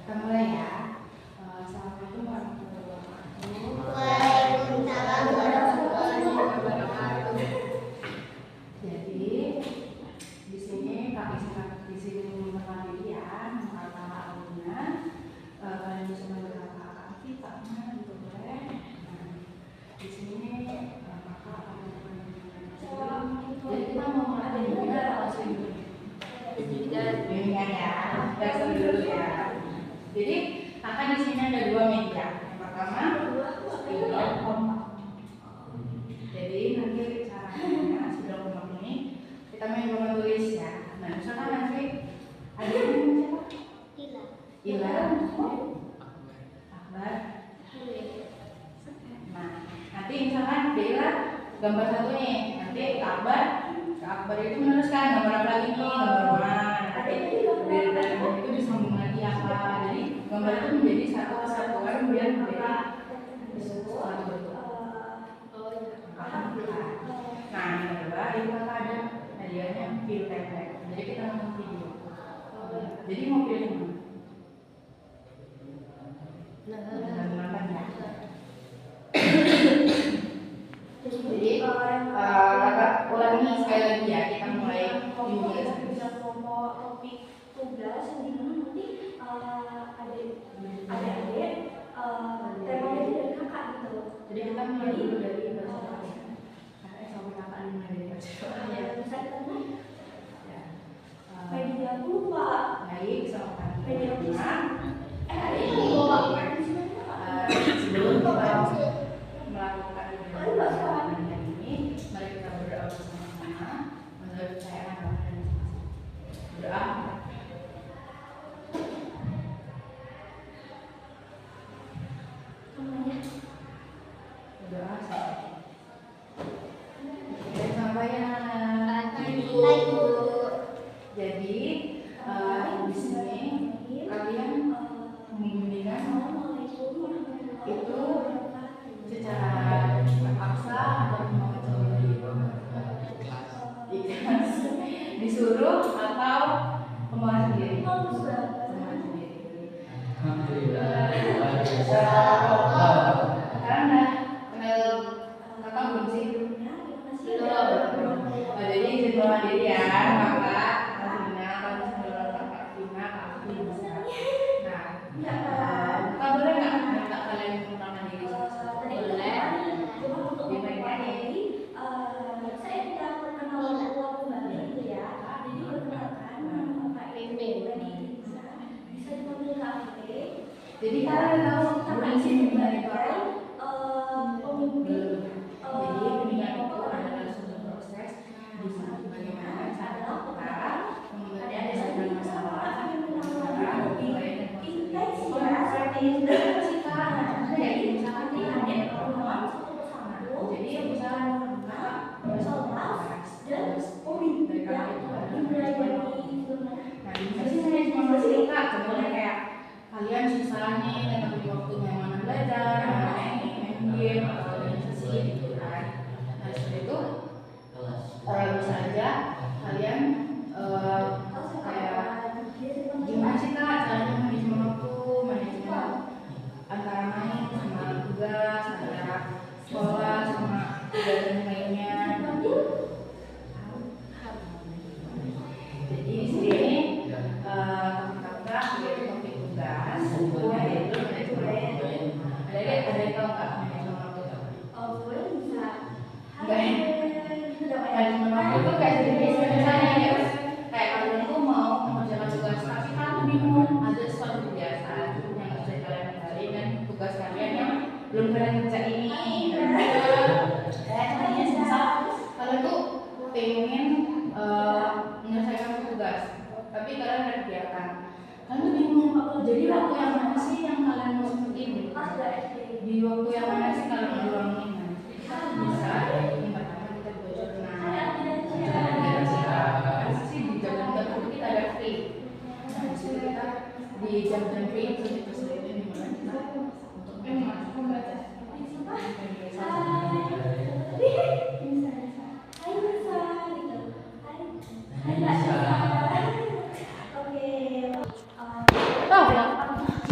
Kita mulai ya. Assalamualaikum warahmatullahi wabarakatuh. Waalaikumsalam warahmatullahi wabarakatuh. Jadi di sini kami sangat di sini kalian kata alumni. Kalian bisa manggil kakak kita, gitu boleh. Di sini kakak akan jadi kita mau mulai dari bimbingan atau bimbingan ya. Kita dulu ya. Jadi kakak di sini ada dua meja. Yang pertama ini kompak. Jadi nanti caranya sebelum kompak ini kita main bola tulis ya. Nah misalkan nanti ada yang siapa? Ila, Akbar. Nah nanti misalkan Ila gambar satu nih, nanti Akbar itu meneruskan gambar apa lagi nih, gambar mana. Nanti dari itu disambung lagi apa. Jadi gambar itu menjadi satu kesatuan biar menjadi suatu bentuk. Nah yang kedua itu ada hadiahnya film pendek. Jadi kita nonton video. Jadi mau pilih mana? Nonton ya. Jadi kakak ulangi sekali lagi ya. Kita mulai bimbingan Topik tugas yang dimana nanti adik-adik temanya itu dari kakak gitu. Jadi kita mulai dulu dari bahasa ya. Sampai kakak mulai dari bahasa ya. Bisa kita mulai. Ya. Media aku lupa. Baik, selamat Media aku pagi. hari ini Sebelum kita melakukan ibadah ini, mari kita berdoa bersama-sama menurut saya agama dan berdoa. Berdoa sampai jadi di sini kalian membimbingan itu secara terpaksa atau mau disuruh atau kemauan sendiri? Kemauan sendiri. Sekarang udah kenal kakak belum sih? Belum. Jadi izin bawa diri ya kakak Alvina, kalau misalnya kakak Alvina, kakak bisa. Nah, kakak boleh nggak minta kalian mengenalkan diri? Boleh. Gimana nih? Saya tidak perkenalan ulang kembali gitu ya. Jadi perkenalkan nama Kak Ebe. Bisa dipanggil Kak Ebe. Jadi kalian tahu Kakak fungsi ini bimbingan itu apa? pemimpin. Jadi bimbingan itu adalah suatu proses di mana bagaimana cara kita menyelesaikan masalah cara mulai dan Intens ya, seperti itu. jadi misalkan nih ada Pertemuan satu persatu. jadi misalkan Solas dan pemimpin yang dimulai dari nah di sini saya cuma masih kak contohnya kayak kalian misalnya tentang waktunya mana belajar mana main game atau organisasi gitu kan. Nah seperti itu bisa aja kalian kayak gimana sih kak caranya manajemen waktu, manajemen antara main sama tugas, antara sekolah sama kegiatan lainnya. Jadi di sini kakak yaitu topik tugas, yaitu manajemen waktu. Ada yang tahu nggak manajemen waktu? boleh bisa. Enggak ya? Manajemen waktu itu kayak jenis misalnya ya kayak kalian tuh mau mengerjakan tugas tapi kamu bingung ada suatu kebiasaan yang nggak bisa kalian tinggalin dan tugas kalian yang belum kalian kerjain. Contohnya misal kalian tuh pengen menyelesaikan tugas tapi kalian ada kegiatan kalian tuh bingung jadi waktu yang mana sih yang kalian mau seperti di waktu yang mana sih kalian mau luangin bisa yang pertama kita buat jurnal sih di jam tertentu kita ada free. Nah di situ kita di jam-jam free itu dipersulitin di mana kita untuk belajar. Oke. Tahu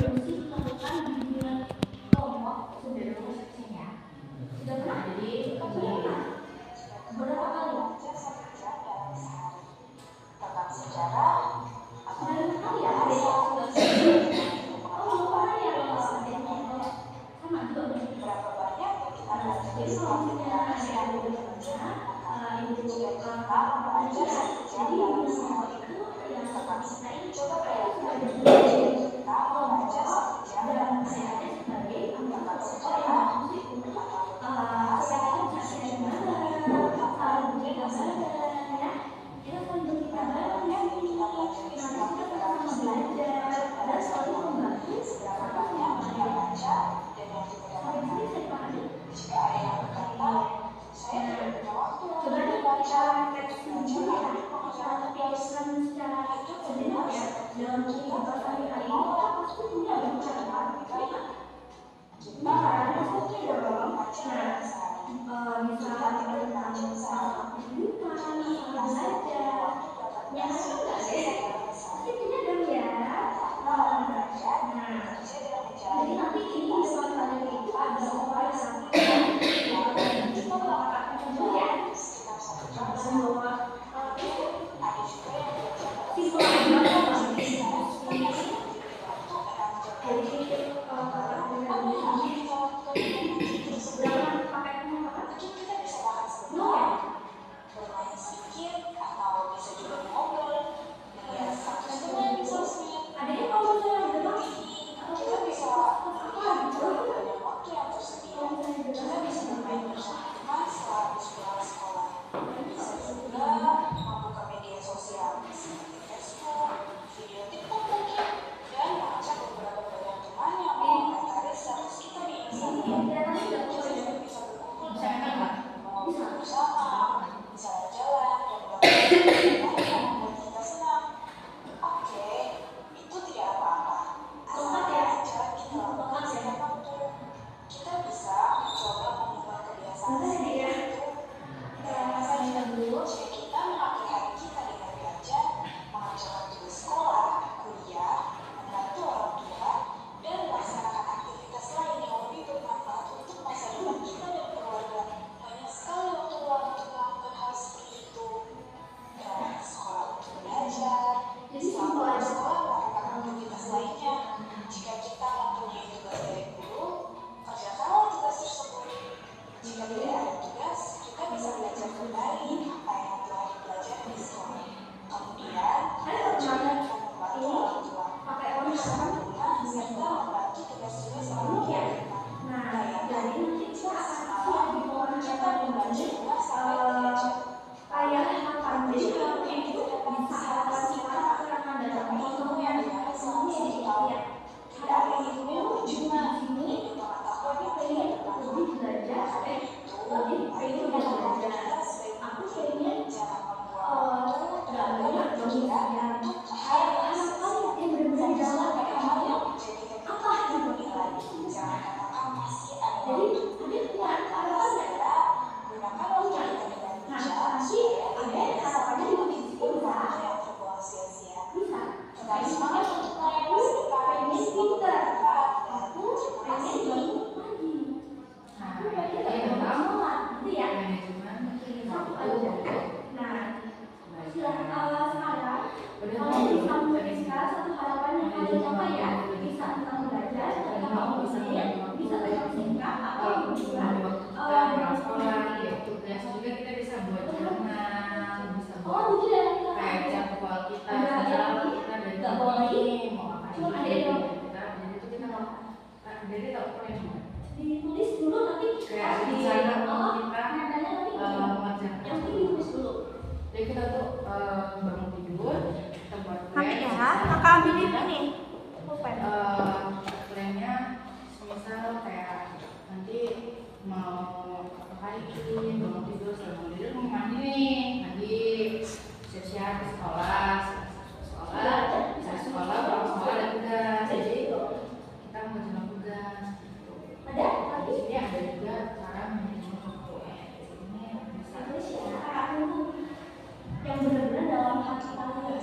yang benar-benar dalam hati kalian.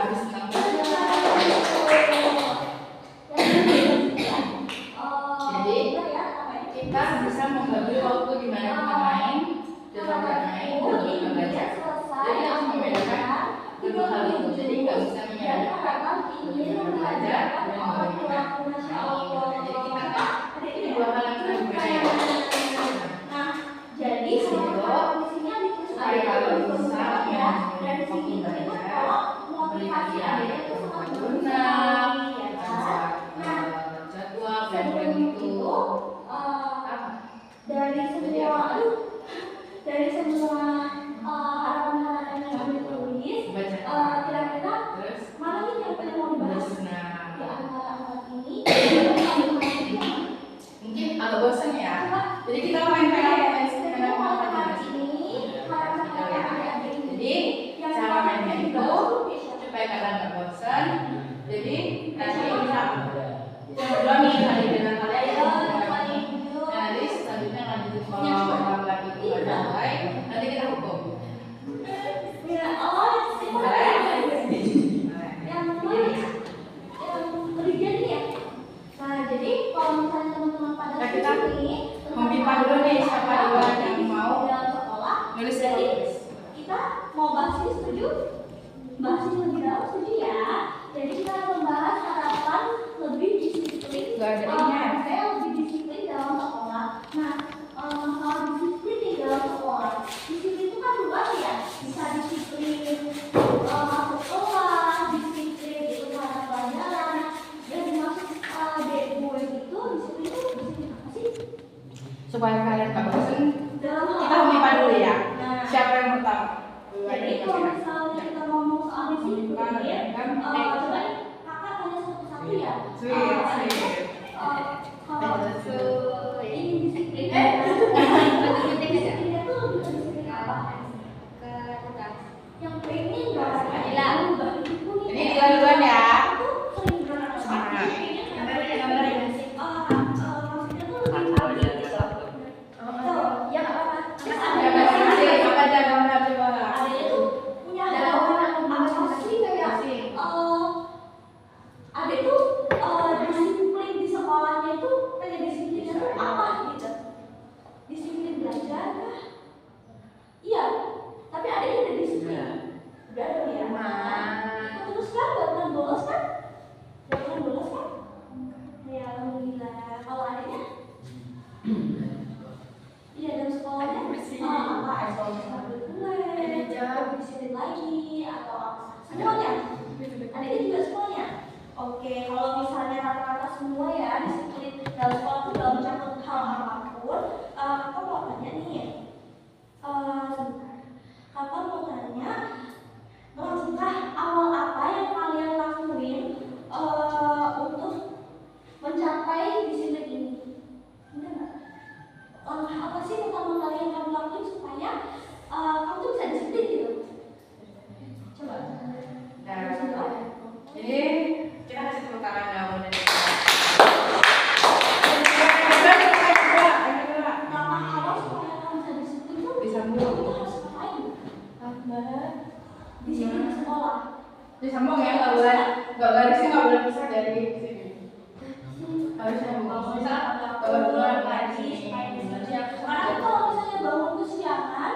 lebih senang belajar. Jadi kita bisa membagi waktu di mana kita main dan bermain dan belajar. Jadi harus membedakan kedua hal itu. Jadi nggak bisa menyamakan belajar dan bagaimana main. Jadi kita ini dua hal yang berbeda. Nah, jadi supaya kalau bisa dari sini belajar motivasi ada guna jadwal dan itu dari semua harapan-harapan yang kami tulis, kira-kira mana nih yang paling mau dibahas di antara empat ini? Mungkin agak bosan ya. Jadi kita main PLS. Jadi cara mainnya itu supaya kalian nggak bosan. Jadi nanti bisa coba nih hari dengan kalian. Nanti selanjutnya lanjut kalau lagi itu ada baik. Nanti kita hukum. Jadi kalau misalnya teman-teman pada sini mempimpin dulu nih siapa duluan yang mau sekolah nulis. jadi kita mau bahas ini setuju? Bahas ini lebih dalam setuju ya. Jadi kita akan membahas harapan lebih disiplin. Saya lebih disiplin dalam sekolah. Nah, masalah disiplin di dalam sekolah. Disiplin itu kan luas ya. Bisa disiplin masuk sekolah, disiplin itu karena pelajaran. Dan masuk D2 itu disiplin itu disiplin apa sih? Supaya kalian nggak bosan, Dalam kita memipah dulu ya. Nah, Siapa yang pertama? jadi kalau misalnya kita ngomong soal disiplin, coba nih kakak tanya satu-satu ya. Ini disiplin. Disiplinnya tuh lebih ke disiplin apa? Ke tugas. Yang pengen banget. Ini duluan ya. Aku sering berangkat Semangat. maksudnya tuh lebih pagi gitu. Ya nggak apa-apa. Terus ada Apa aja gambar coba? adanya tuh punya harapan apa sih kayak ada tuh disiplin di sekolahnya itu kayak disiplinnya tuh apa gitu, disiplin belajar kah? Iya, tapi adanya udah disiplin, udah ada ya. Terus kan gak pernah bolos kan? Ya alhamdulillah. Kalau adanya iya, dalam sekolahnya apa disiplin lagi atau apa? Semuanya? Adanya juga semuanya? Oke, kalau misalnya rata-rata semua ya disiplin dalam sekolah itu dalam mencakup hal apapun, kakak mau tanya nih, sebentar, kakak mau tanya langkah awal apa yang kalian lakuin untuk mencapai disiplin ini? Benar nggak? Langkah apa sih pertama kali yang kamu lakuin supaya kamu tuh bisa disiplin gitu? Coba. Jadi kita kasih tepuk tangan dahulu dari Langkah awal supaya kamu bisa disiplin tuh disambung. kamu harus ngapain? Disiplin di sekolah. Disambung ya, nggak boleh, nggak garisnya nggak boleh pisah dari sini. Harus nyambung. Bisa kebetulan Karena kalau misalnya bangun kesiangan,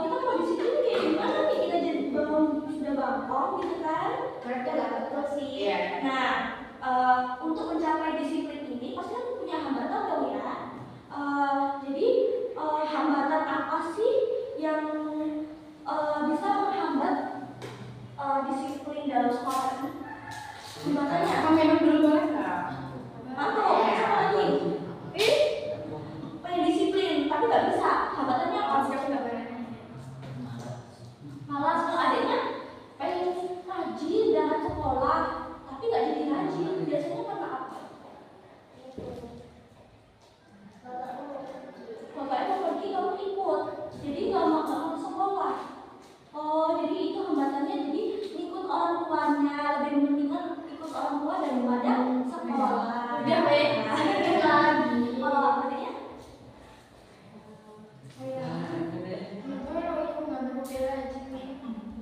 kita mau disiplin kayak gimana nih? Kita jadi bangun sudah bangun gitu kan? Berarti nggak betul sih. Iya. Nah, untuk mencapai disiplin ini pasti kan punya hambatan dong ya. Jadi hambatan apa sih yang bisa menghambat disiplin dalam sekolah ini? Hambatannya? Kamu minum dulu boleh nggak? Atau sama lagi? Pengen disiplin tapi nggak bisa. Hambatannya apa? Malas tuh adanya pengen rajin berangkat sekolah tapi nggak jadi rajin. Biasanya karena apa? Bapaknya mau pergi kamu ikut, jadi nggak mau ke sekolah. Oh, jadi itu hambatannya. Jadi ikut orang tuanya, lebih mendingan ikut orang tua daripada sekolah. Udah baik, sedikit lagi. Kalau hambatannya?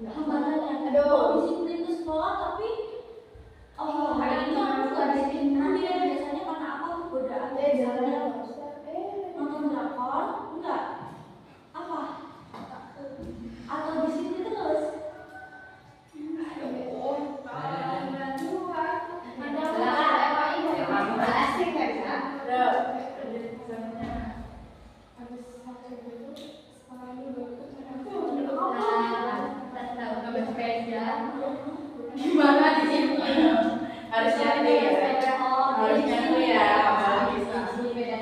Hambatannya, aduh, disiplin Nonton drakor? Enggak. Apa? Atau disiplin terus? Gimana disiplin? Harusnya itu ya. Harusnya itu ya. Apalagi Jadi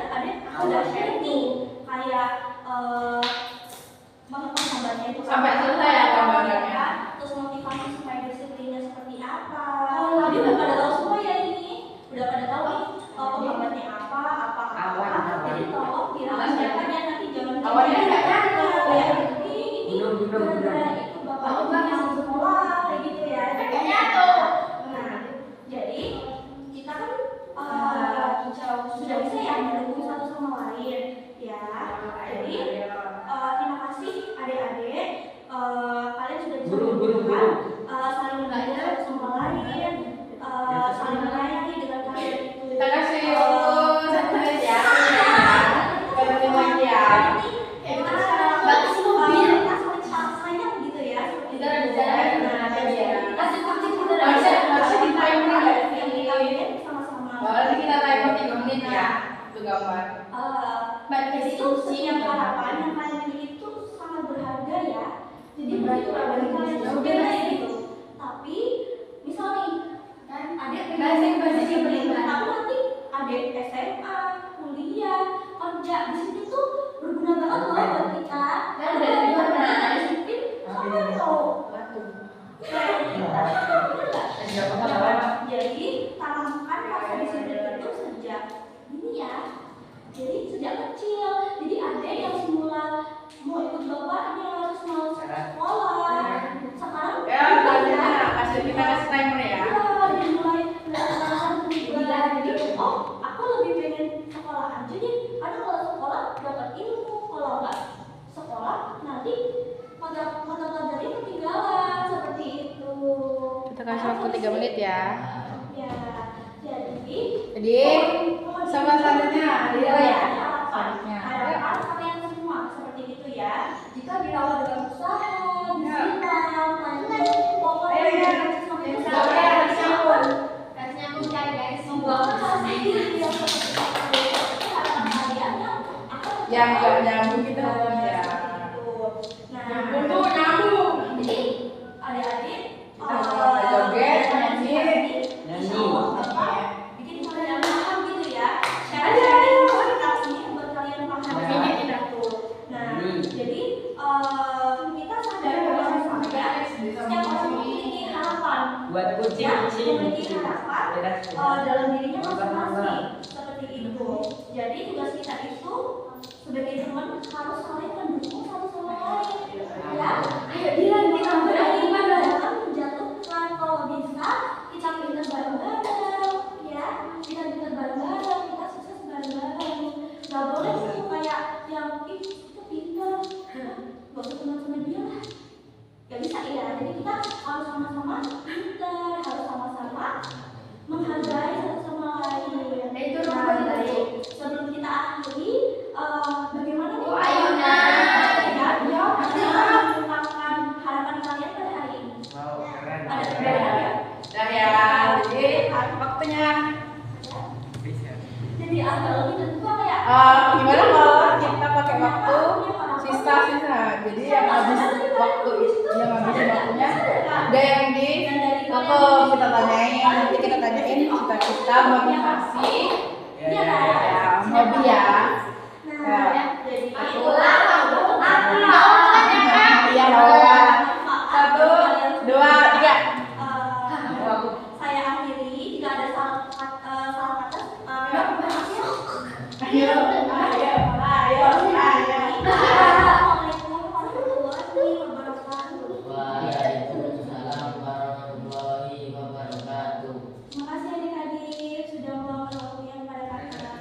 tadi kan ada udah share nih kayak penghambatnya itu sampai selesai ya gambarnya. Terus motivasi supaya disiplinnya seperti apa. Tadi udah pada tahu semua ya ini. Udah pada tahu nih penghambatnya apa. Jadi tolong dirahasiakan ya nanti jangan Awalnya nggak tahu. ya ini gara-gara itu bapaknya masih sekolah kayak gitu ya. Nah, jadi kita kan sudah bisa ya mendukung satu sama lain ya. Jadi terima kasih adik-adik, kalian sudah bisa menunjukkan saling mendukung satu sama lain, saling menyayangi dengan kalian itu. Terima kasih satu menit ya. Ketemu lagi ya. Bagus mobil, kita saling sayang gitu ya. Kita bicara ya. Kasih kunci kita Harusnya di timer nggak sih? kalian sama-sama. Nanti kita timer 3 menit ya. Itu gambar. Jadi itu setiap harapan yang kalian miliki itu sangat berharga ya. Jadi begitu bagi kalian juga gitu. Tapi misal nih, kan adik basic beriman, tapi nanti adik SMA, kuliah, kerja di situ tuh berguna banget loh buat kita. Kan dari mana? Disiplin sama tuh. Kayak kita, bener nggak? Jadi tanamkan rasa disiplin itu sejak ini ya. Jadi sejak kecil. Jadi ada yang semula mau ikut bapaknya terus mau sekolah. Sekarang Kita kasih timer ya. Dia mulai melakukan kuliah. Jadi aku lebih pengen sekolah aja deh. Karena kalau sekolah dapat ilmu, kalau nggak sekolah nanti mata pelajarannya ketinggalan seperti itu. Kita kasih waktu 3 menit ya. Ya, jadi sama selanjutnya ya. harapan kalian semua seperti itu ya. Jika dirawat dengan usaha, disiplin, pokoknya yang nggak nyambung kita ya. Nyambung. Jadi adik-adik joget, nyanyi. bikin kalian paham gitu ya. Share ini buat kalian paham. Nah, jadi kita sadar bahwasanya setiap orang memiliki harapan. Memiliki harapan dalam dirinya masing-masing seperti itu. Jadi tugas kita itu sebagai teman harus saling mendukung satu sama lain. Ya, ayo kita beriman dalam menjatuhkan kalau bisa kita pintar bareng-bareng. Ya, kita pintar bareng-bareng, kita sukses bareng-bareng. Gak boleh tuh kayak yang itu pintar, gak usah teman-teman dia lah. Gak bisa ya. Jadi kita harus sama-sama pintar, harus sama-sama menghargai satu sama lain. Sebelum kita akhiri, bagaimana nih? Mengungkapkan harapan kalian pada hari ini. Ada perbedaan ya? Dah ya. Jadi waktunya. Jadi agak lebih tentu apa ya? Gimana kalau kita pakai waktu sisa? Jadi yang habis waktunya ada yang di kita tanyain, nanti kita tanyain cita-cita, motivasi, hobi ya. Jadi Satu, dua, tiga. Saya akhiri. Jika ada salah kata, Ayo. Assalamualaikum warahmatullahi wabarakatuh. Waalaikumsalam warahmatullahi wabarakatuh. Terima kasih adik-adik sudah meluangkan waktunya kepada kakak.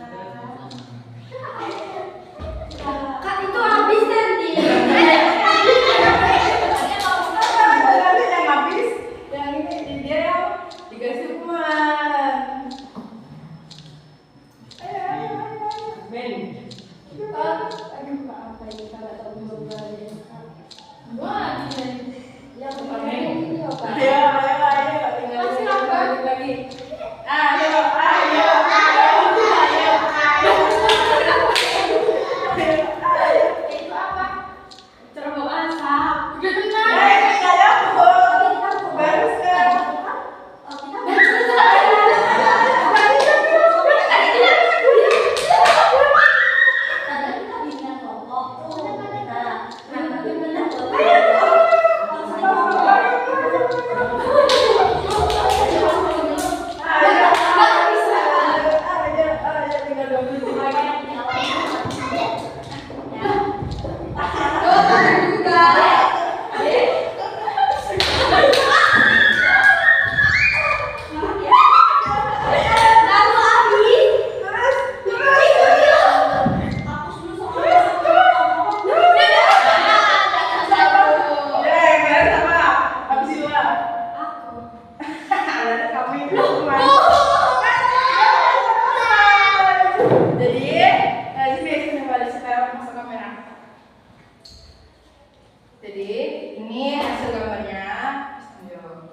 Jadi ini hasil gambarnya.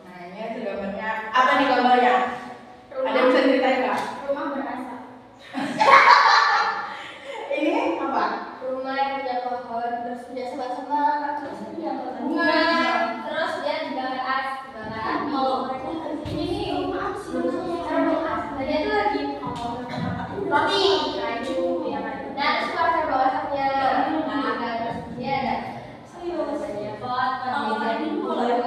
Nah ini hasil gambarnya. Apa nih gambarnya? Ada yang bisa ceritain nggak? Rumah berasa. Ini apa? Rumah yang punya pohon, terus punya sama-sama, terus punya Bunga. terus dia juga beras. Kalau mereka ini nih rumah apa sih namanya? Tadi itu lagi roti. Nah itu ya kan. Nah terus keluarga bawahnya ada terus dia ada pot, kalau itu ada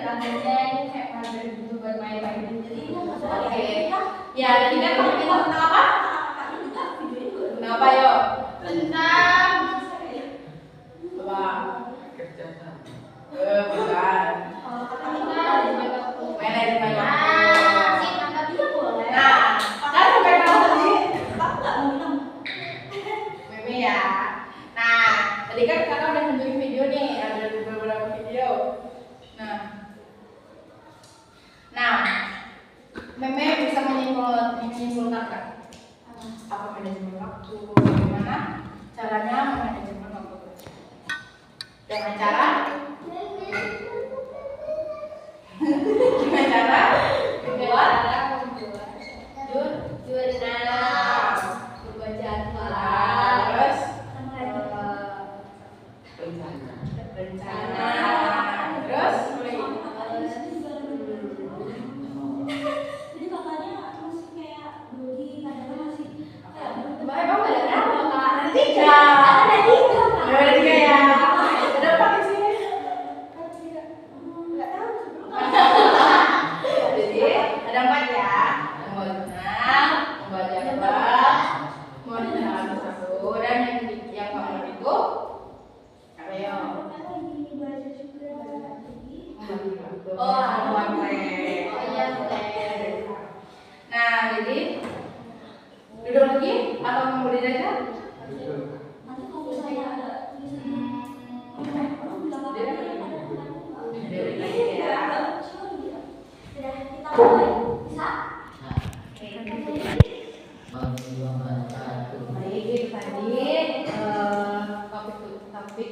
kamarnya ini kayak kamar gitu buat main-main gitu. Jadi ini Oke. Ya jadi kan kalau kita tentang apa? Tentang apa yo? tentang Coba. Bukan. Manajemen waktu. Nah, kan sampai tahu tadi. Mimi ya. Nah, tadi kan kakak udah nunjukin video nih, ada beberapa video. Nah, Meme bisa menyimpulkan kan? Apa manajemen waktu? Bagaimana caranya manajemen waktu? Dengan cara? Dengan cara membuat jurnal, membuat jadwal, terus rencana, terus jadi kakaknya masih kayak Dodi, kadang masih kayak Mbak, emang ada berapa kak? Ada 3. ada tiga Ada 3 ya. Ada 4 di sini. nggak tahu Jadi ada 4 ya. Membuat jurnal, membuat jadwal, membuat jurnal satu, dan yang keempat itu apa ya? lagi belajar juga jadi Membuat plan. Nah, jadi duduk lagi atau mau berdiri aja? nanti kalau misalnya ada sudah kita mulai bisa Baik, itu tadi topik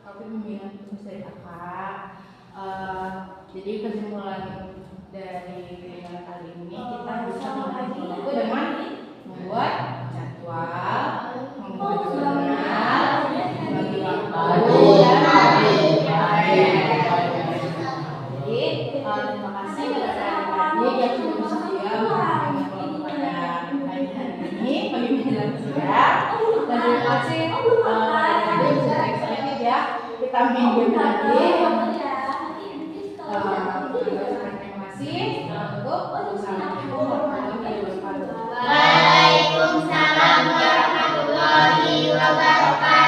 pembimbingan tugas dari kakak. Jadi kesimpulan dari kegiatan kali ini kita bisa melakukan itu dengan membuat jadwal, membuat jurnal, membagi waktu dan jadi terima kasih kepada adik-adik yang sudah bersedia menonton pada hari ini pembimbingan siang. Dan terima kasih adik-adik yang sudah excited ya kita minggu lagi. Terima kasih. Untuk Assalamualaikum warahmatullahi wabarakatuh. Waalaikumsalam warahmatullahi wabarakatuh.